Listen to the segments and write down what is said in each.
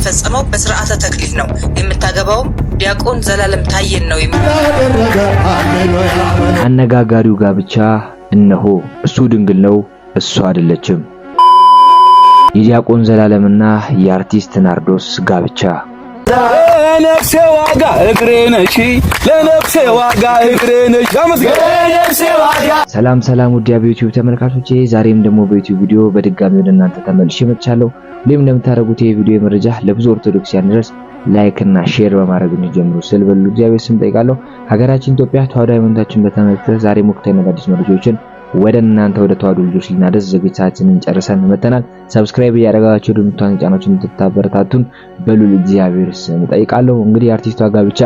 የሚፈጸመው በስርዓተ ተክሊል ነው። የምታገባውም ዲያቆን ዘላለም ታየን ነው። አነጋጋሪው ጋብቻ እነሆ እሱ ድንግል ነው፣ እሷ አይደለችም። የዲያቆን ዘላለምና የአርቲስት ናርዶስ ጋብቻ። ለነፍሴ ዋጋ እግሬ ነሽ፣ ለነፍሴ ዋጋ እግሬ ነሽ። ሰላም ውድ የዩቲዩብ ተመልካቾቼ፣ ዛሬም ደግሞ በዩቲዩብ ቪዲዮ በድጋሚ ወደ እናንተ ተመልሼ መጥቻለሁ። ሁሌም እንደምታደርጉት የቪዲዮ መረጃ ለብዙ ኦርቶዶክሳውያን ድረስ ላይክ እና ሼር በማድረግ እንጀምሩ ስል በሉ እግዚአብሔር ስም ጠይቃለሁ። ሀገራችን ኢትዮጵያ ተዋሕዶ ሃይማኖታችን በተመለከተ ዛሬ ወቅታዊና አዳዲስ መረጃዎችን ወደ እናንተ ወደ ተዋሕዶ ልጆች ልናደርስ ዝግጅታችንን ጨርሰን መተናል። ሰብስክራይብ ያደረጋችሁ ድምቷን ጫናችሁን እንድታበረታቱን በሉል እግዚአብሔር ስም ጠይቃለሁ። እንግዲህ አርቲስቷ ጋብቻ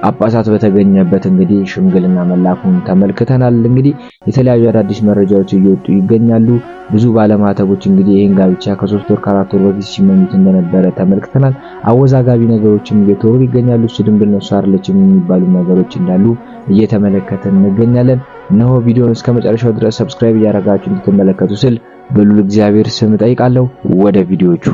ጳጳሳት በተገኘበት እንግዲህ ሽምግልና መላኩን ተመልክተናል። እንግዲህ የተለያዩ አዳዲስ መረጃዎች እየወጡ ይገኛሉ። ብዙ ባለማተቦች እንግዲህ ይሄን ጋብቻ ከ3 ወር ከ4 ወር በፊት ሲመኙት እንደነበረ ተመልክተናል። አወዛጋቢ ነገሮችም እየተወሩ ይገኛሉ። እሱ ድንግል ነው እሱ አይደለችም የሚባሉ ነገሮች እንዳሉ እየተመለከተን እንገኛለን። እነሆ ቪዲዮውን እስከ መጨረሻው ድረስ ሰብስክራይብ ያደረጋችሁ እንድትመለከቱ ስል በሉል እግዚአብሔር ስም ጠይቃለሁ። ወደ ቪዲዮቹ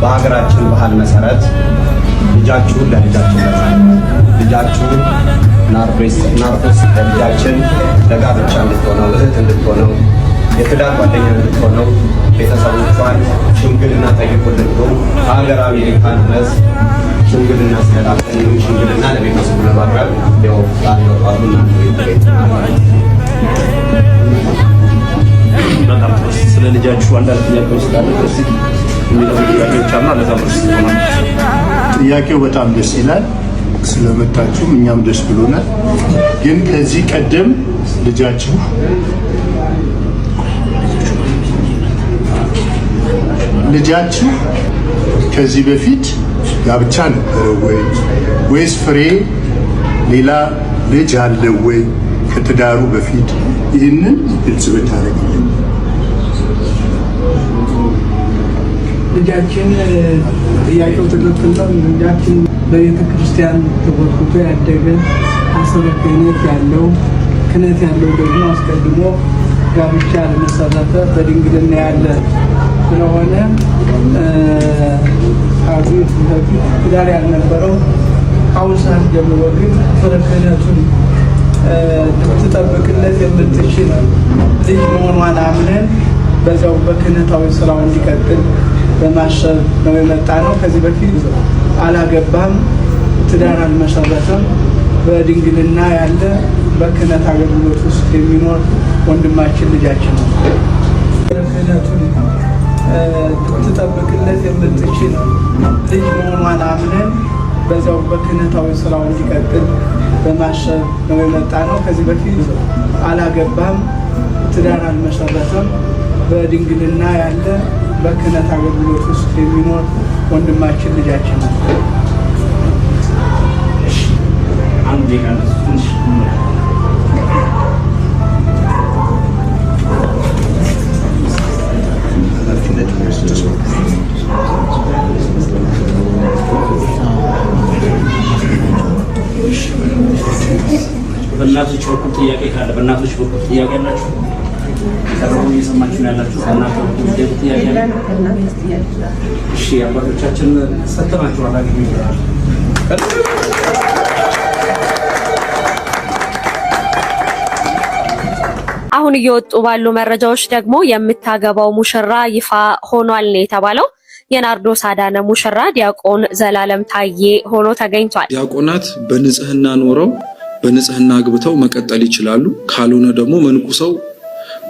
በሀገራችን ባህል መሰረት ልጃችሁን ለልጃችን ልጃችሁን ናርዶስ ለልጃችን ለጋብቻ እንድትሆነው እህት እንድትሆነው የትዳር ጓደኛ እንድትሆነው ቤተሰቦቿን ሽምግልና ጠይቁልን ብሎ ሀገራዊ ሊቃነ ድረስ ሽምግልና ስለላከን ሽምግልና ለቤተሰቡ ለማቅረብ ያው ታውቃሉና በጣም ስለ ልጃችሁ አንዳንድ ጥያቄዎች ስላሉ ጥያቄው በጣም ደስ ይላል። ስለመጣችሁም እኛም ደስ ብሎናል። ግን ከዚህ ቀደም ልጃችሁ ከዚህ በፊት ጋብቻ ነበረ ወይስ ፍሬ ሌላ ልጅ አለ ወይ ከትዳሩ በፊት? ይህንን ግልጽ ብታደርግልን። ልጃችን ጥያቄው ትክክል ነው። ልጃችን በቤተ ክርስቲያን ተወልዶ ያደገ አሰበ ክህነት ያለው ደግሞ አስቀድሞ ጋብቻ ለመሰረተ በድንግልና ያለ ስለሆነ አብዮት በፊት ትዳር ያልነበረው አሁን ሰዓት ጀምሮ ግን ክህነቱን ልትጠብቅለት የምትችል ልጅ መሆኗን አምነን በዛው በክህነታዊ ስራው እንዲቀጥል በማሰብ ነው የመጣ ነው። ከዚህ በፊት አላገባም፣ ትዳር አልመሰረተም። በድንግልና ያለ በክህነት አገልግሎት ውስጥ የሚኖር ወንድማችን ልጃችን ነው። ክህነቱን ልትጠብቅለት የምትችል ልጅ መሆኗን አምነን በዛው በክህነታዊ ስራው እንዲቀጥል በማሰብ ነው የመጣ ነው። ከዚህ በፊት አላገባም፣ ትዳር አልመሰረተም። በድንግልና ያለ በክህነት አገልግሎት ውስጥ የሚኖር ወንድማችን ልጃችን ነው። አንድ ቀን ትንሽ በእናቶች በኩል ጥያቄ ካለ በእናቶች በኩል ጥያቄ አላችሁ? ቀረቡን እየሰማችሁ ነው ያላችሁ? በእናቶች በኩል ጥያቄ አለ? እሺ አባቶቻችን ሰተናችኋል አግኝ ይላል። አሁን እየወጡ ባሉ መረጃዎች ደግሞ የምታገባው ሙሽራ ይፋ ሆኗል ነው የተባለው። የናርዶስ አዳነ ሙሽራ ዲያቆን ዘላለም ታዬ ሆኖ ተገኝቷል። ዲያቆናት በንጽህና ኖረው በንጽህና አግብተው መቀጠል ይችላሉ። ካልሆነ ደግሞ መንኩሰው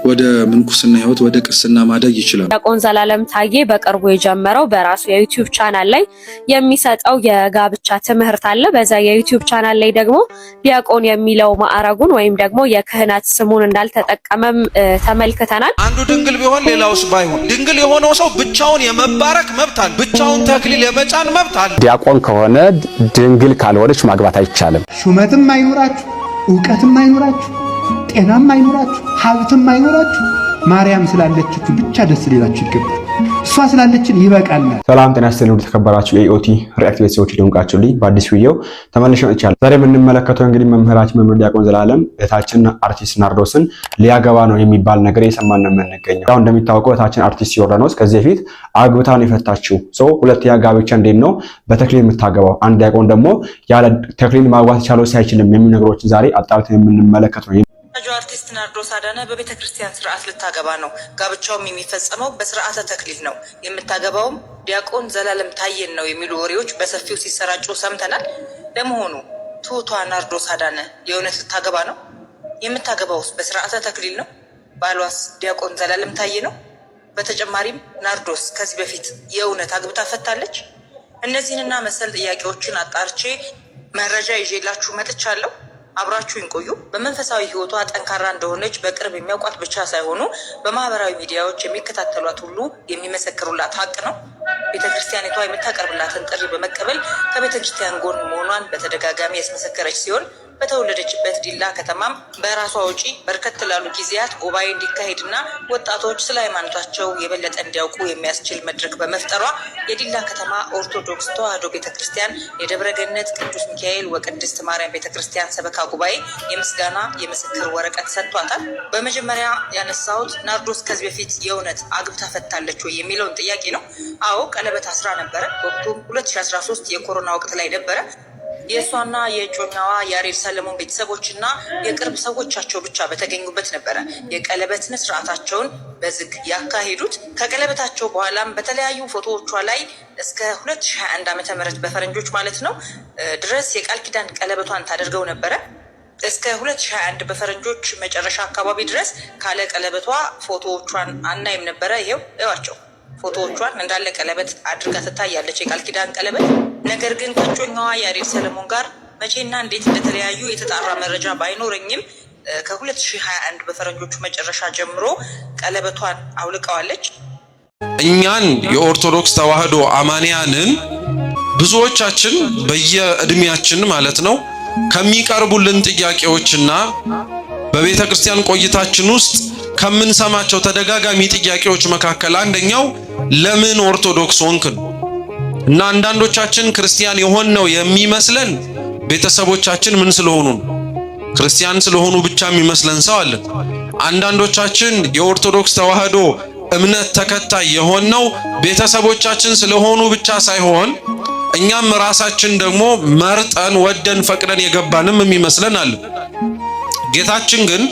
ወደ ምንኩስና ህይወት ወደ ቅስና ማደግ ይችላል። ዲያቆን ዘላለም ታዬ በቅርቡ የጀመረው በራሱ የዩቲዩብ ቻናል ላይ የሚሰጠው የጋብቻ ትምህርት አለ። በዛ የዩቲዩብ ቻናል ላይ ደግሞ ዲያቆን የሚለው ማዕረጉን ወይም ደግሞ የክህነት ስሙን እንዳልተጠቀመም ተመልክተናል። አንዱ ድንግል ቢሆን ሌላውስ ባይሆን ድንግል የሆነው ሰው ብቻውን የመባረክ መብት አለ። ብቻውን ተክሊል የመጫን መብት አለ። ዲያቆን ከሆነ ድንግል ካልሆነች ማግባት አይቻልም። ሹመትም አይኖራችሁ፣ ዕውቀትም አይኖራችሁ፣ ጤናም አይኖራችሁ፣ ሀብትም አይኖራችሁ፣ ማርያም ስላለችችሁ ብቻ ደስ ሊላችሁ ይገባል። እሷ ስላለችን ይበቃልናል። ሰላም ጤና ይስጥልኝ ውድ ተከበራችሁ የኢኦቲ ሪአክት ቤተሰቦች ደምቃችሁልኝ በአዲስ ቪዲዮ ተመልሼ መጥቻለሁ። ዛሬ የምንመለከተው እንግዲህ መምህራችን መምህር ዲያቆን ዘላለም እህታችን አርቲስት ናርዶስን ሊያገባ ነው የሚባል ነገር እየሰማን ነው የምንገኘው። ያው እንደሚታወቀው እህታችን አርቲስት ዮርዳኖስ ከዚህ በፊት አግብታ ነው የፈታችው። ሁለተኛ ጋብቻ እንዴት ነው በተክሊል የምታገባው? አንድ ዲያቆን ደግሞ ያለ ተክሊል ማግባት ቻለው ሳይችልም የሚሉ ነገሮችን ዛሬ አጣርተን የምንመለከት ነው። አርቲስት ናርዶስ አዳነ በቤተ ክርስቲያን ስርዓት ልታገባ ነው። ጋብቻውም የሚፈጸመው በስርዓተ ተክሊል ነው። የምታገባውም ዲያቆን ዘላለም ታዬን ነው የሚሉ ወሬዎች በሰፊው ሲሰራጩ ሰምተናል። ለመሆኑ ትሁቷ ናርዶስ አዳነ የእውነት ልታገባ ነው? የምታገባውስ በስርዓተ ተክሊል ነው? ባሏስ ዲያቆን ዘላለም ታዬ ነው? በተጨማሪም ናርዶስ ከዚህ በፊት የእውነት አግብታ ፈታለች? እነዚህንና መሰል ጥያቄዎችን አጣርቼ መረጃ ይዤላችሁ መጥቻለሁ። አብራችሁን ቆዩ። በመንፈሳዊ ህይወቷ ጠንካራ እንደሆነች በቅርብ የሚያውቋት ብቻ ሳይሆኑ በማህበራዊ ሚዲያዎች የሚከታተሏት ሁሉ የሚመሰክሩላት ሀቅ ነው። ቤተክርስቲያኒቷ የምታቀርብላትን ጥሪ በመቀበል ከቤተክርስቲያን ጎን መሆኗን በተደጋጋሚ ያስመሰከረች ሲሆን በተወለደችበት ዲላ ከተማም በራሷ ወጪ በርከት ላሉ ጊዜያት ጉባኤ እንዲካሄድና ወጣቶች ስለ ሃይማኖታቸው የበለጠ እንዲያውቁ የሚያስችል መድረክ በመፍጠሯ የዲላ ከተማ ኦርቶዶክስ ተዋሕዶ ቤተክርስቲያን የደብረ ገነት ቅዱስ ሚካኤል ወቅድስት ማርያም ቤተክርስቲያን ሰበካ ጉባኤ የምስጋና የምስክር ወረቀት ሰጥቷታል። በመጀመሪያ ያነሳሁት ናርዶስ ከዚህ በፊት የእውነት አግብታ ፈታለች ወይ የሚለውን ጥያቄ ነው። አዎ ቀለበት አስራ ነበረ። ወቅቱም 2013 የኮሮና ወቅት ላይ ነበረ። የእሷና የእጮኛዋ ያሬድ ሰለሞን ቤተሰቦችና የቅርብ ሰዎቻቸው ብቻ በተገኙበት ነበረ የቀለበትን ስርዓታቸውን በዝግ ያካሄዱት። ከቀለበታቸው በኋላም በተለያዩ ፎቶዎቿ ላይ እስከ 2021 ዓ.ም በፈረንጆች ማለት ነው ድረስ የቃል ኪዳን ቀለበቷን ታደርገው ነበረ። እስከ 2021 በፈረንጆች መጨረሻ አካባቢ ድረስ ካለ ቀለበቷ ፎቶዎቿን አናይም ነበረ። ይሄው እዋቸው ፎቶዎቿን እንዳለ ቀለበት አድርጋ ትታያለች፣ የቃል ኪዳን ቀለበት። ነገር ግን ከእጮኛዋ ያሬድ ሰለሞን ጋር መቼና እንዴት እንደተለያዩ የተጣራ መረጃ ባይኖረኝም ከ2021 በፈረንጆቹ መጨረሻ ጀምሮ ቀለበቷን አውልቀዋለች። እኛን የኦርቶዶክስ ተዋሕዶ አማንያንን ብዙዎቻችን በየእድሜያችን ማለት ነው ከሚቀርቡልን ጥያቄዎችና በቤተ ክርስቲያን ቆይታችን ውስጥ ከምንሰማቸው ተደጋጋሚ ጥያቄዎች መካከል አንደኛው ለምን ኦርቶዶክስ ሆንክ ነው። እና አንዳንዶቻችን ክርስቲያን የሆነው የሚመስለን ቤተሰቦቻችን ምን ስለሆኑ ነው። ክርስቲያን ስለሆኑ ብቻ የሚመስለን ሰው አለ። አንዳንዶቻችን የኦርቶዶክስ ተዋሕዶ እምነት ተከታይ የሆነው ቤተሰቦቻችን ስለሆኑ ብቻ ሳይሆን እኛም ራሳችን ደግሞ መርጠን ወደን ፈቅደን የገባንም የሚመስለን አለ። ጌታችን ግን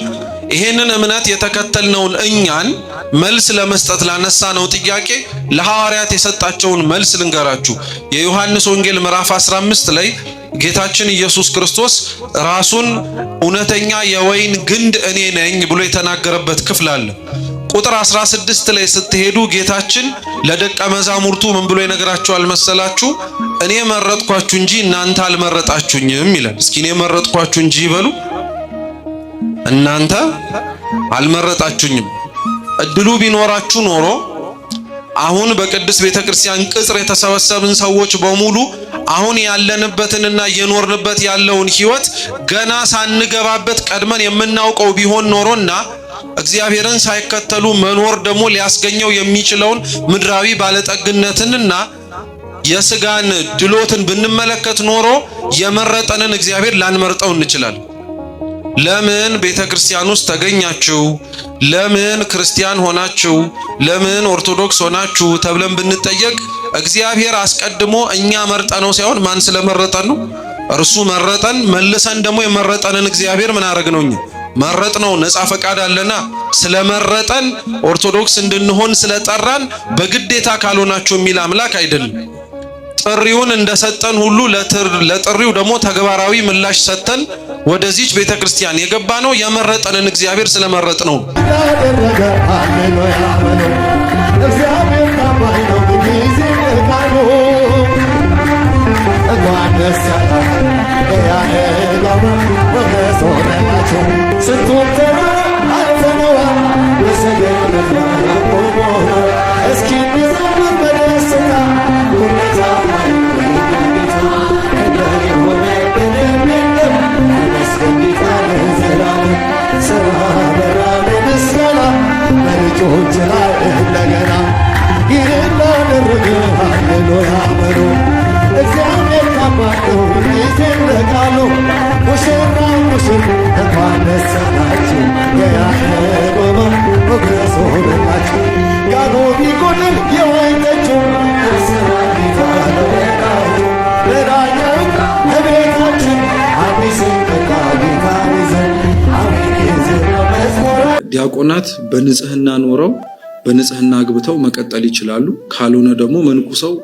ይሄንን እምነት የተከተልነውን እኛን መልስ ለመስጠት ላነሳነው ጥያቄ ለሐዋርያት የሰጣቸውን መልስ ልንገራችሁ። የዮሐንስ ወንጌል ምዕራፍ 15 ላይ ጌታችን ኢየሱስ ክርስቶስ ራሱን እውነተኛ የወይን ግንድ እኔ ነኝ ብሎ የተናገረበት ክፍል አለ። ቁጥር 16 ላይ ስትሄዱ ጌታችን ለደቀ መዛሙርቱ ምን ብሎ ይነግራቸዋል መሰላችሁ? እኔ መረጥኳችሁ እንጂ እናንተ አልመረጣችሁኝም ይላል። እስኪ እኔ መረጥኳችሁ እንጂ ይበሉ። እናንተ አልመረጣችሁኝም። እድሉ ቢኖራችሁ ኖሮ አሁን በቅድስት ቤተክርስቲያን ቅጽር የተሰበሰብን ሰዎች በሙሉ አሁን ያለንበትንና የኖርንበት ያለውን ህይወት ገና ሳንገባበት ቀድመን የምናውቀው ቢሆን ኖሮና እግዚአብሔርን ሳይከተሉ መኖር ደግሞ ሊያስገኘው የሚችለውን ምድራዊ ባለጠግነትንና የስጋን ድሎትን ብንመለከት ኖሮ የመረጠንን እግዚአብሔር ላንመርጠው እንችላለን። ለምን ቤተክርስቲያን ውስጥ ተገኛችሁ? ለምን ክርስቲያን ሆናችሁ? ለምን ኦርቶዶክስ ሆናችሁ ተብለን ብንጠየቅ እግዚአብሔር አስቀድሞ እኛ መርጠነው ሳይሆን ማን ስለመረጠን ነው? እርሱ መረጠን። መልሰን ደግሞ የመረጠንን እግዚአብሔር ምን አረግነው? እኛ መረጥነው። ነፃ ፈቃድ አለና ስለመረጠን ኦርቶዶክስ እንድንሆን ስለጠራን በግዴታ ካልሆናችሁ የሚል አምላክ አይደለም። ጥሪውን እንደሰጠን ሁሉ ለጥሪው ደግሞ ተግባራዊ ምላሽ ሰጥተን ወደዚች ቤተክርስቲያን የገባ ነው የመረጠንን እግዚአብሔር ስለመረጥ ነው። ዲያቆናት በንጽህና ኖረው በንጽህና አግብተው መቀጠል ይችላሉ። ካልሆነ ደግሞ መንኩሰው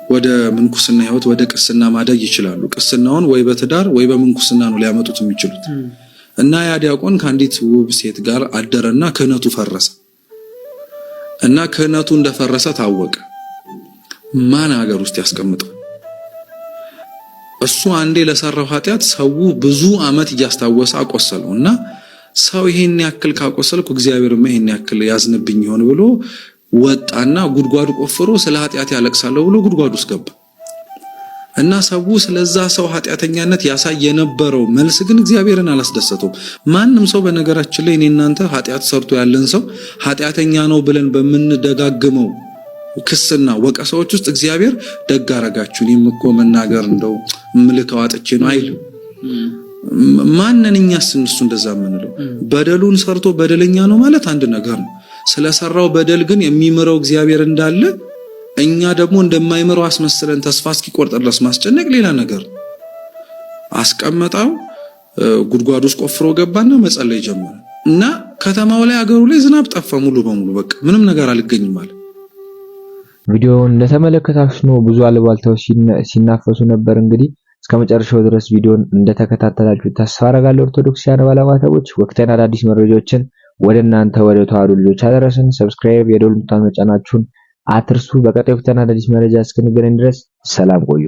ወደ ምንኩስና ህይወት ወደ ቅስና ማደግ ይችላሉ። ቅስናውን ወይ በትዳር ወይ በምንኩስና ነው ሊያመጡት የሚችሉት። እና ያ ዲያቆን ከአንዲት ውብ ሴት ጋር አደረና ክህነቱ ፈረሰ። እና ክህነቱ እንደፈረሰ ታወቀ። ማን ሀገር ውስጥ ያስቀምጠው? እሱ አንዴ ለሰራው ኃጢአት ሰው ብዙ አመት እያስታወሰ አቆሰለው። እና ሰው ይሄን ያክል ካቆሰልኩ እግዚአብሔርም ይሄን ያክል ያዝንብኝ ይሆን ብሎ ወጣና ጉድጓድ ቆፍሮ ስለ ኃጢአት ያለቅሳለሁ ብሎ ጉድጓድ ውስጥ ገባ። እና ሰው ስለዛ ሰው ኃጢአተኛነት ያሳይ የነበረው መልስ ግን እግዚአብሔርን አላስደሰተውም። ማንም ሰው በነገራችን ላይ እኔናንተ ኃጢአት ሰርቶ ያለን ሰው ኃጢአተኛ ነው ብለን በምንደጋግመው ክስና ወቀሳዎች ውስጥ እግዚአብሔር ደግ አረጋችሁ እኔም እኮ መናገር እንደው ምልከው አጥቼ ነው አይልም። ማንንኛስ እሱ እንደዛ ምንለው? በደሉን ሰርቶ በደለኛ ነው ማለት አንድ ነገር ነው። ስለሰራው በደል ግን የሚምረው እግዚአብሔር እንዳለ እኛ ደግሞ እንደማይምረው አስመስለን ተስፋ እስኪቆርጥ ድረስ ማስጨነቅ ሌላ ነገር። አስቀመጣው ጉድጓድ ውስጥ ቆፍሮ ገባና መጸለይ ጀመረ። እና ከተማው ላይ አገሩ ላይ ዝናብ ጠፋ ሙሉ በሙሉ በቃ ምንም ነገር አልገኝም ማለት። ቪዲዮውን እንደተመለከታችሁ ነው ብዙ አልባልታዎች ሲናፈሱ ነበር። እንግዲህ እስከመጨረሻው ድረስ ቪዲዮን እንደተከታተላችሁ ተስፋ አደርጋለሁ። ኦርቶዶክሳውያን ባለማተቦች ወቅታዊና አዳዲስ መረጃዎችን ወደ እናንተ ወደ ተዋሕዶ ልጆች አደረስን። ሰብስክራይብ የደወል ምልክቱን መጫናችሁን አትርሱ። በቀጣዩ ወቅታዊና አዳዲስ መረጃ እስክንገናኝ ድረስ ሰላም ቆዩ።